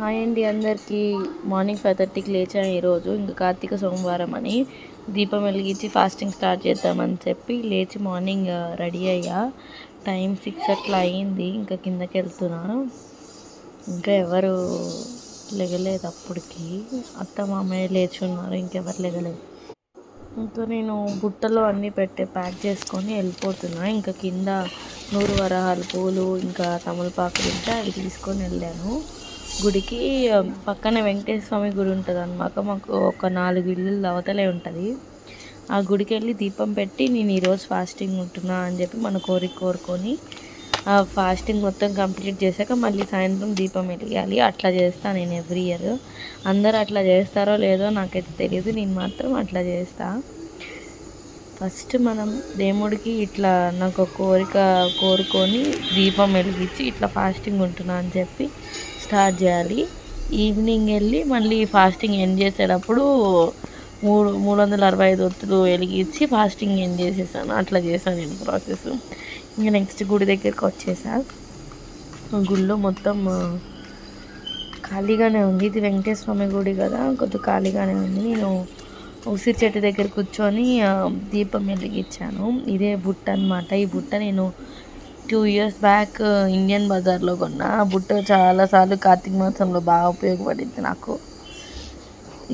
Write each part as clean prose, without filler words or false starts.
Hi అండి అందరికీ. Morning 5:30కి లేచాను ఈరోజు. ఇంకా కార్తీక సోమవారం అని దీపం వెలిగించి ఫాస్టింగ్ స్టార్ట్ చేద్దామని చెప్పి లేచి మార్నింగ్ రెడీ అయ్యా. టైం 6 అట్లా అయ్యింది. ఇంకా కిందకి వెళ్తున్నాను. ఇంకా ఎవరు లెగలేదు అప్పటికి. అత్త మామయ్య లేచి ఉన్నారు, ఇంకెవరు లెగలేదు. ఇంకా నేను బుట్టలో అన్నీ ప్యాక్ చేసుకొని వెళ్ళిపోతున్నా. ఇంకా కింద 100 వరహాల పూలు ఇంకా తమలపాకులు ఉంటే అవి తీసుకొని వెళ్ళాను గుడికి. పక్కన వెంకటేశ్వర స్వామి గుడి ఉంటుంది అన్నమాట. మాకు ఒక 4 ఇల్లులు అవతలే ఉంటుంది. ఆ గుడికి వెళ్ళి దీపం పెట్టి నేను ఈరోజు ఫాస్టింగ్ ఉంటున్నా అని చెప్పి మన కోరుకొని ఆ ఫాస్టింగ్ మొత్తం కంప్లీట్ చేశాక మళ్ళీ సాయంత్రం దీపం వెలిగాలి. అట్లా చేస్తాను నేను ఎవ్రీ ఇయర్. అందరూ అట్లా చేస్తారో లేదో నాకైతే తెలియదు, నేను మాత్రం అట్లా చేస్తా. ఫస్ట్ మనం దేవుడికి ఇట్లా నాకు కోరుకొని దీపం వెలిగించి ఇట్లా ఫాస్టింగ్ ఉంటున్నా అని చెప్పి స్టార్ట్ చేయాలి. ఈవినింగ్ వెళ్ళి మళ్ళీ ఫాస్టింగ్ ఎండ్ చేసేటప్పుడు 365 ఒత్తులు వెలిగించి ఫాస్టింగ్ ఎండ్ చేసేసాను. అట్లా చేశాను నేను ప్రాసెస్. ఇంకా నెక్స్ట్ గుడి దగ్గరికి వచ్చేసా. గుడిలో మొత్తం ఖాళీగానే ఉంది. ఇది వెంకటేశ్వర స్వామి గుడి కదా, కొద్దిగా ఖాళీగానే ఉంది. నేను ఉసిరి చెట్టు దగ్గర కూర్చొని దీపం వెలిగించాను. ఇదే బుట్ట అనమాట. ఈ బుట్ట నేను 2 years బ్యాక్ ఇండియన్ బజార్లో కొన్నా. ఆ బుట్ట చాలాసార్లు కార్తీక మాసంలో బాగా ఉపయోగపడింది నాకు.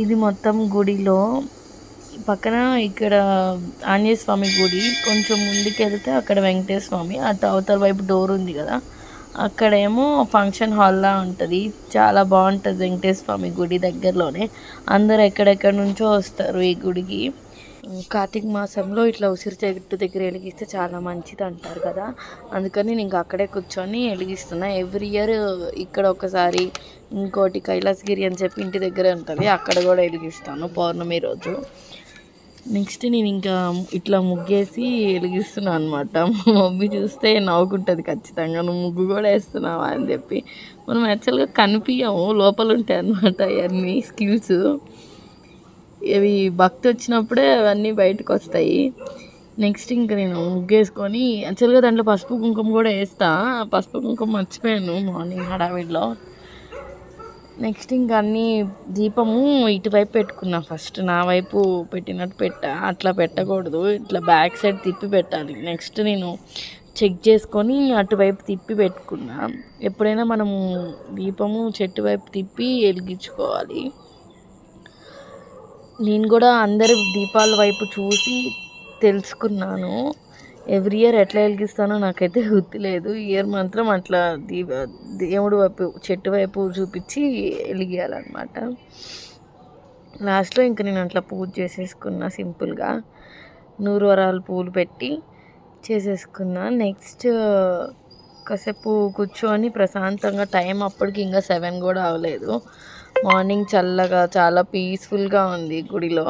ఇది మొత్తం గుడిలో పక్కన ఇక్కడ ఆంజనేయ స్వామి గుడి, కొంచెం ముందుకు వెళ్తే అక్కడ వెంకటేశ్వర స్వామి, అటు అవతల వైపు డోర్ ఉంది కదా, అక్కడేమో ఫంక్షన్ హాల్లా ఉంటుంది. చాలా బాగుంటుంది వెంకటేశ్వర స్వామి గుడి దగ్గరలోనే. అందరు ఎక్కడెక్కడ నుంచో వస్తారు ఈ గుడికి. కార్తీక మాసంలో ఇట్లా ఉసిరి చెట్టు దగ్గర వెలిగిస్తే చాలా మంచిది అంటారు కదా, అందుకని నేను అక్కడే కూర్చొని వెలిగిస్తున్నా. ఎవ్రీ ఇయర్ ఇక్కడ ఒకసారి, ఇంకోటి కైలాసగిరి అని చెప్పి ఇంటి దగ్గర ఉంటుంది, అక్కడ కూడా వెలిగిస్తాను పౌర్ణమి రోజు. నెక్స్ట్ నేను ఇంకా ఇట్లా ముగ్గేసి వెలిగిస్తున్నాను అనమాట. మా మమ్మీ చూస్తే నవ్వుకుంటుంది ఖచ్చితంగా, నువ్వు ముగ్గు కూడా వేస్తున్నావా అని చెప్పి. మనం యాక్చువల్గా కనిపించము, లోపల ఉంటాయి అన్నమాట అవన్నీ స్కిల్స్. ఇవి భక్తి వచ్చినప్పుడే అవన్నీ బయటకు వస్తాయి. నెక్స్ట్ ఇంకా నేను ముగ్గేసుకొని యాక్చువల్గా దాంట్లో పసుపు కుంకుమ కూడా వేస్తా. పసుపు కుంకుమ మర్చిపోయాను మార్నింగ్ హడావిడిలో. నెక్స్ట్ ఇంకా అన్నీ దీపము ఇటువైపు పెట్టుకున్నా. ఫస్ట్ నా వైపు పెట్టినట్టు అట్లా పెట్టకూడదు, ఇట్లా బ్యాక్ సైడ్ తిప్పి పెట్టాలి. నెక్స్ట్ నేను చెక్ చేసుకొని అటువైపు తిప్పి పెట్టుకున్నా. ఎప్పుడైనా మనము దీపము చెట్టు వైపు తిప్పి వెలిగించుకోవాలి. నేను కూడా అందరి దీపాల వైపు చూసి తెలుసుకున్నాను. ఎవ్రీ ఇయర్ ఎట్లా వెలిగిస్తానో నాకైతే గుర్తులేదు. ఈ ఇయర్ మాత్రం అట్లా దేవుడు వైపు చెట్టు వైపు చూపించి వెలిగియాలన్నమాట. లాస్ట్లో ఇంకా నేను అట్లా పూజ చేసేసుకున్నా సింపుల్గా. 100 వరాలు పూలు పెట్టి చేసేసుకున్నా. నెక్స్ట్ కాసేపు కూర్చొని ప్రశాంతంగా, టైం అప్పటికి ఇంకా 7 కూడా అవ్వలేదు. మార్నింగ్ చల్లగా చాలా పీస్ఫుల్గా ఉంది గుడిలో.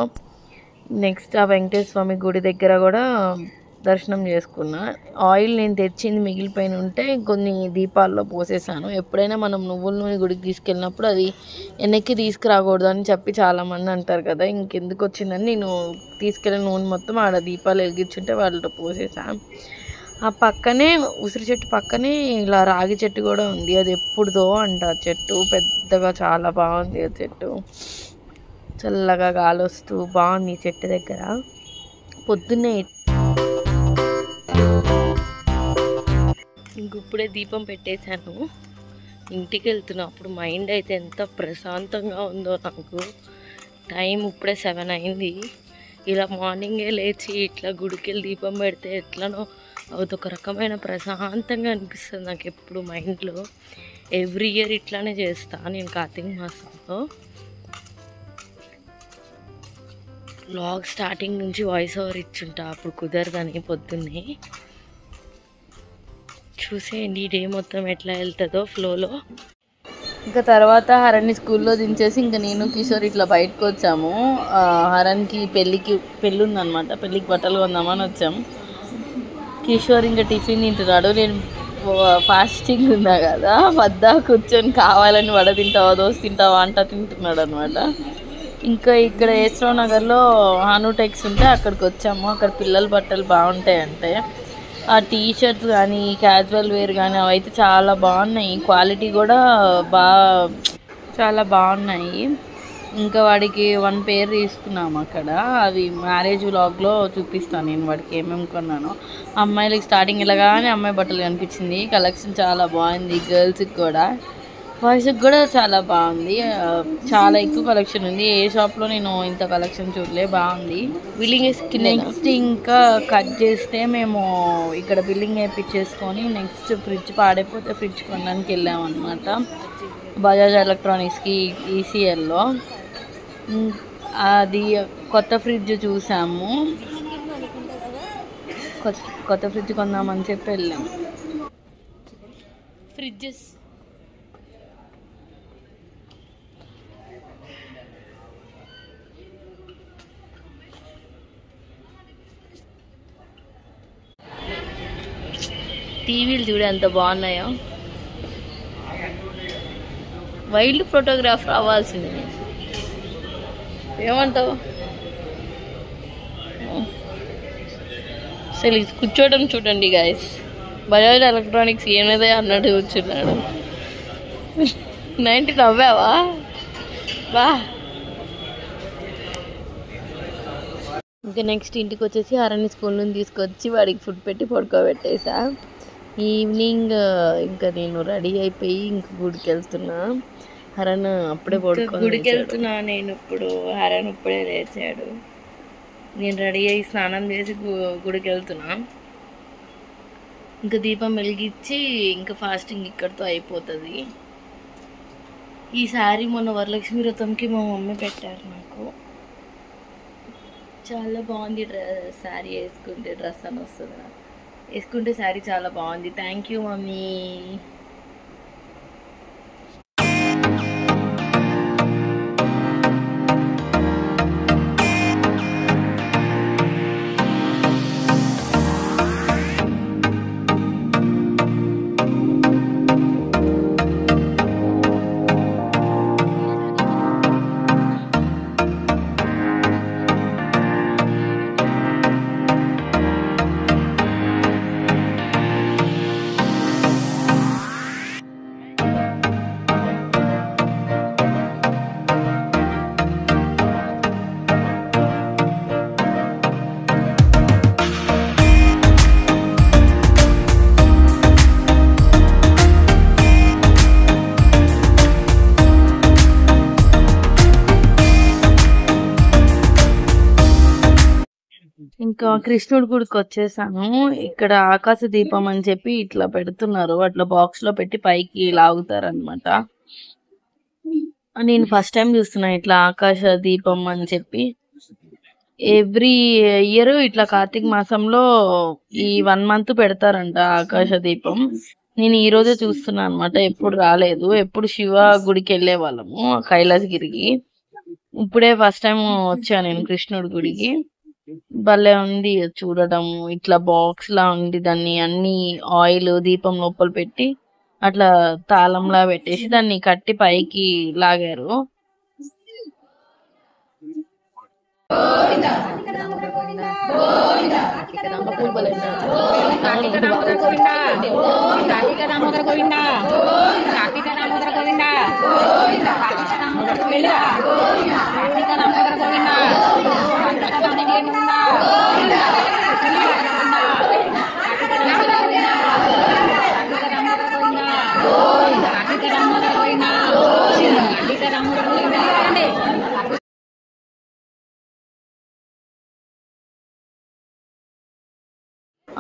నెక్స్ట్ ఆ వెంకటేశ్వర స్వామి గుడి దగ్గర కూడా దర్శనం చేసుకున్నా. ఆయిల్ నేను తెచ్చింది మిగిలిపోయిన ఉంటే కొన్ని దీపాల్లో పోసేసాను. ఎప్పుడైనా మనం నువ్వుల నూనె గుడికి తీసుకెళ్ళినప్పుడు అది వెనక్కి తీసుకురాకూడదు అని చెప్పి చాలామంది అంటారు కదా, ఇంకెందుకు వచ్చిందని నేను తీసుకెళ్ళిన నూనె మొత్తం ఆడ దీపాలు వెలిగించుంటే వాళ్ళతో పోసేసాను. ఆ పక్కనే ఉసిరి చెట్టు పక్కనే ఇలా రాగి చెట్టు కూడా ఉంది. అది ఎప్పుడుదో అంట చెట్టు, పెద్దగా చాలా బాగుంది ఆ చెట్టు. చల్లగా గాలి వస్తూ బాగుంది ఈ చెట్టు దగ్గర. పొద్దున్నే ఇంకిప్పుడే దీపం పెట్టేశాను. ఇంటికి వెళ్తున్నప్పుడు మైండ్ అయితే ఎంత ప్రశాంతంగా ఉందో నాకు. టైం ఇప్పుడే 7 అయింది. ఇలా మార్నింగే లేచి ఇట్లా గుడికి వెళ్ళి దీపం పెడితే ఎట్లనో అదొక రకమైన ప్రశాంతంగా అనిపిస్తుంది నాకు ఎప్పుడు మైండ్లో. ఎవ్రీ ఇయర్ ఇట్లానే చేస్తాను నేను కార్తీక మాసంలో. వ్లాగ్ స్టార్టింగ్ నుంచి వాయిస్ ఓవర్ ఇచ్చుంటా, అప్పుడు కుదరదని పొద్దున్నే. చూసేయండి ఈ డే మొత్తం ఎట్లా వెళ్తుందో ఫ్లోలో. ఇంకా తర్వాత హరణ్ని స్కూల్లో దించేసి ఇంకా నేను కిషోర్ ఇట్లా బయటకు వచ్చాము. హరణ్కి పెళ్ళి ఉందన్నమాట, పెళ్ళికి బట్టలు కొందామని వచ్చాము. కిషోర్ ఇంకా టిఫిన్ తింటున్నాడు. నేను ఫాస్టింగ్ ఉన్నా కదా, వద్దా కూర్చొని కావాలని వడ తింటావా దోశ తింటావా అంట తింటున్నాడు అనమాట. ఇంకా ఇక్కడ ఏస్రావు నగర్లో హానుటెక్స్ ఉంటే అక్కడికి వచ్చాము. అక్కడ పిల్లల బట్టలు బాగుంటాయంటే ఆ టీషర్ట్స్ కానీ క్యాజువల్ వేర్ కానీ అవైతే చాలా బాగున్నాయి. క్వాలిటీ కూడా బాగా చాలా బాగున్నాయి. ఇంకా వాడికి 1 పేర్ తీసుకున్నాము అక్కడ. అవి మ్యారేజ్ వ్లాగ్లో చూపిస్తాను నేను వాడికి ఏమేమి కొన్నానో. అమ్మాయిలకి స్టార్టింగ్ వెళ్ళగానే అమ్మాయి బట్టలు కనిపించింది. కలెక్షన్ చాలా బాగుంది. గర్ల్స్కి కూడా, బాయ్స్కి కూడా చాలా బాగుంది. చాలా ఎక్కువ కలెక్షన్ ఉంది. ఏ షాప్లో నేను ఇంత కలెక్షన్ చూడలే. బాగుంది. బిల్లింగ్ నెక్స్ట్ ఇంకా కట్ చేస్తే మేము ఇక్కడ బిల్లింగ్ వేయించేసుకొని నెక్స్ట్ ఫ్రిడ్జ్ పాడైపోతే ఫ్రిడ్జ్ కొనడానికి వెళ్ళామన్నమాట. బజాజ్ ఎలక్ట్రానిక్స్కి ఈసీఎల్లో. అది కొత్త ఫ్రిడ్జ్ చూసాము. కొత్త ఫ్రిడ్జ్ కొందామని చెప్పి వెళ్ళాము. ఫ్రిడ్జెస్ టీవీలు చూడే ఎంత బాగున్నాయో. వైల్డ్ ఫోటోగ్రాఫర్ అవ్వాల్సింది. ఏమంటావు? అసలు కూర్చోవడం చూడండి గాయస్. బజాజ్ ఎలక్ట్రానిక్స్ ఏమేదే అన్నట్టు కూర్చున్నాడు. 90 నవ్వావా? బా. ఇంకా నెక్స్ట్ ఇంటికి వచ్చేసి హరణి స్కూల్ నుంచి తీసుకొచ్చి వాడికి ఫుడ్ పెట్టి పడుకోబెట్టేసా. ఈవినింగ్ ఇంకా నేను రెడీ అయిపోయి ఇంక గుడికి వెళ్తున్నా. హరణ్ అప్పుడే గుడికి వెళ్తున్నా నేను ఇప్పుడు. హరణ్ ఇప్పుడే లేచాడు. నేను రెడీ అయ్యి స్నానం చేసి గుడికి వెళ్తున్నా. ఇంకా దీపం వెలిగించి ఇంకా ఫాస్టింగ్ ఇక్కడితో అయిపోతుంది. ఈ శారీ మొన్న వరలక్ష్మి వ్రతంకి మా మమ్మీ పెట్టారు నాకు. చాలా బాగుంది. శారీ వేసుకుంటే డ్రెస్ అని వస్తుంది నాకు. వేసుకుంటే శారీ చాలా బాగుంది. Thank you mummy. ఇంకా కృష్ణుడి గుడికి వచ్చేసాను. ఇక్కడ ఆకాశ దీపం అని చెప్పి ఇట్లా పెడుతున్నారు. అట్లా బాక్స్ లో పెట్టి పైకి లాగుతారు అనమాట. నేను ఫస్ట్ టైం చూస్తున్నా ఇట్లా ఆకాశ దీపం అని చెప్పి. ఎవ్రీ ఇయర్ ఇట్లా కార్తీక మాసంలో ఈ 1 month పెడతారంట ఆకాశ దీపం. నేను ఈ రోజే చూస్తున్నా అనమాట. ఎప్పుడు రాలేదు. ఎప్పుడు శివ గుడికి వెళ్ళే వాళ్ళము కైలాసగిరికి. ఇప్పుడే ఫస్ట్ టైం వచ్చాను నేను కృష్ణుడి గుడికి. భలే ఉంది చూడటం. ఇట్లా బాక్స్ లా ఉంది. దాన్ని అన్ని ఆయిల్ దీపం లోపల పెట్టి అట్లా తాళంలా పెట్టేసి దాన్ని కట్టి పైకి లాగారు.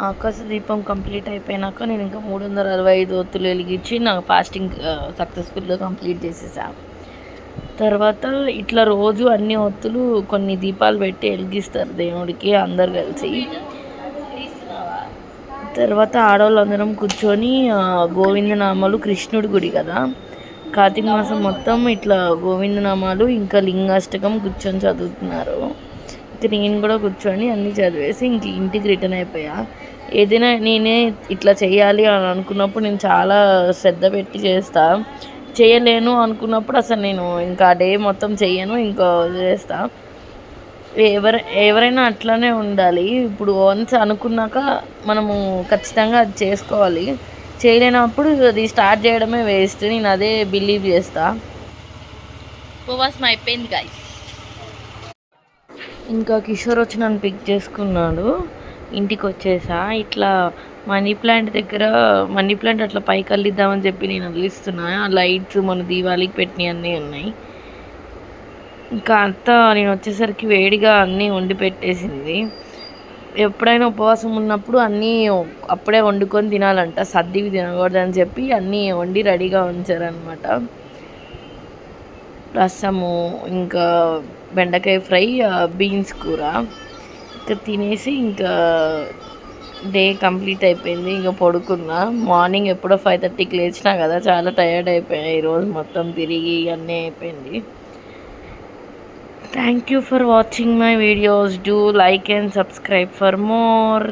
ఆకాశ దీపం కంప్లీట్ అయిపోయినాక నేను ఇంకా 365 ఒత్తులు వెలిగించి నా ఫాస్టింగ్ సక్సెస్ఫుల్గా కంప్లీట్ చేసేసా. తర్వాత ఇట్లా రోజు అన్ని ఒత్తులు కొన్ని దీపాలు పెట్టి వెలిగిస్తారు దేవుడికి అందరు కలిసి. తర్వాత ఆడవాళ్ళందరం కూర్చొని గోవిందనామాలు, కృష్ణుడి గుడి కదా కార్తీక మాసం మొత్తం ఇట్లా గోవిందనామాలు ఇంకా లింగాష్టకం కూర్చొని చదువుతున్నారు. ఇంకా నేను కూడా కూర్చొని అన్నీ చదివేసి ఇంక ఇంటికి రిటర్న్ అయిపోయా. ఏదైనా నేనే ఇట్లా చేయాలి అని అనుకున్నప్పుడు నేను చాలా శ్రద్ధ పెట్టి చేస్తా. చేయలేను అనుకున్నప్పుడు అసలు నేను ఇంకా డే మొత్తం చెయ్యను, ఇంకా వదిలేస్తా. ఎవరైనా అట్లానే ఉండాలి. ఇప్పుడు వన్స్ అనుకున్నాక మనము ఖచ్చితంగా అది చేసుకోవాలి. చేయలేనప్పుడు అది స్టార్ట్ చేయడమే వేస్ట్. నేను అదే బిలీవ్ చేస్తా. ఉపవాసం అయిపోయింది గైస్. ఇంకా కిషోర్ వచ్చి నన్ను పిక్ చేసుకున్నాడు. ఇంటికి వచ్చేసా. ఇట్లా మనీ ప్లాంట్ దగ్గర మనీ ప్లాంట్ అట్లా పైకి అల్లిద్దామని చెప్పి నేను అల్లిస్తున్నా. ఆ లైట్స్ మన దీవాళికి పెట్టినవి అన్నీ ఉన్నాయి. ఇంకా అంతా నేను వచ్చేసరికి వేడిగా అన్నీ వండి పెట్టేసింది. ఎప్పుడైనా ఉపవాసం ఉన్నప్పుడు అన్నీ అప్పుడే వండుకొని తినాలంట, సర్దివి తినకూడదని చెప్పి అన్నీ వండి రెడీగా ఉంచారనమాట. రసము, ఇంకా బెండకాయ ఫ్రై, బీన్స్ కూర. ఇంకా తినేసి ఇంకా డే కంప్లీట్ అయిపోయింది. ఇంకా పడుకున్నా. మార్నింగ్ ఎప్పుడో 5:30కి లేచినా కదా, చాలా టైర్డ్ అయిపోయాయి ఈరోజు మొత్తం తిరిగి అన్నీ అయిపోయింది. Thank you for watching my videos. Do like and subscribe for more.